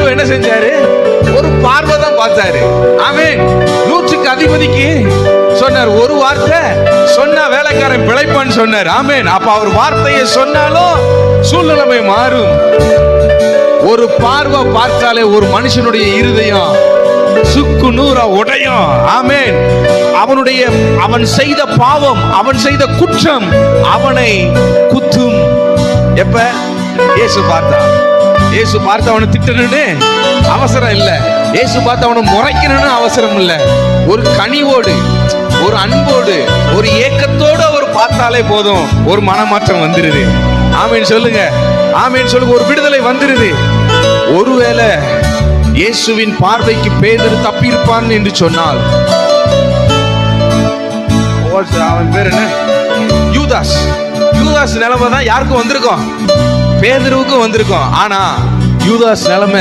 பேதுரு என்ன செஞ்சாரு? ஒரு பார்வை தான் பார்த்தாரு. ஆமென். 100க்கு அதிபதிக்கு சொன்னார், ஒரு வார்த்தை சொன்னா வேலைக்காரன் பிழைப்பான்னு சொன்னார். ஆமென். அப்ப அவர் வார்த்தையை சொன்னாலும் சூழ்நிலைமை மாறும். ஒரு பார்வை பார்த்தாலே ஒரு மனுஷனுடைய இருதயம் சுக்கு நூறா உடையும். ஆமென். அவன் செய்த பாவம், அவன் செய்த குற்றம் அவனை குத்தும். எப்ப இயேசு பார்த்து அவனை திட்டணும்னு அவசரம் இல்ல. இயேசு பார்த்து அவனை முறைக்கணும்னு அவசரம் இல்ல. ஒரு கனிவோடு, ஒரு அன்போடு, ஒரு ஏக்கத்தோடு அவர் பார்த்தாலே போதும், ஒரு மனமாற்றம் வந்துருது. ஆமென் சொல்லுங்க. ஆமென் சொல்லுங்க. ஒரு விடுதலை வந்துருது. ஒருவேளை இயேசுவின் பார்வைக்கு பேதுரு தப்பியிருப்பான் என்று சொன்னால், அவன் பேர் என்ன? யூதாஸ். யூதாஸ் நிலைமை தான் யாருக்கும் வந்திருக்கும்? பேதுருவுக்கும் வந்திருக்கும். ஆனா யூதாஸ் நிலைமை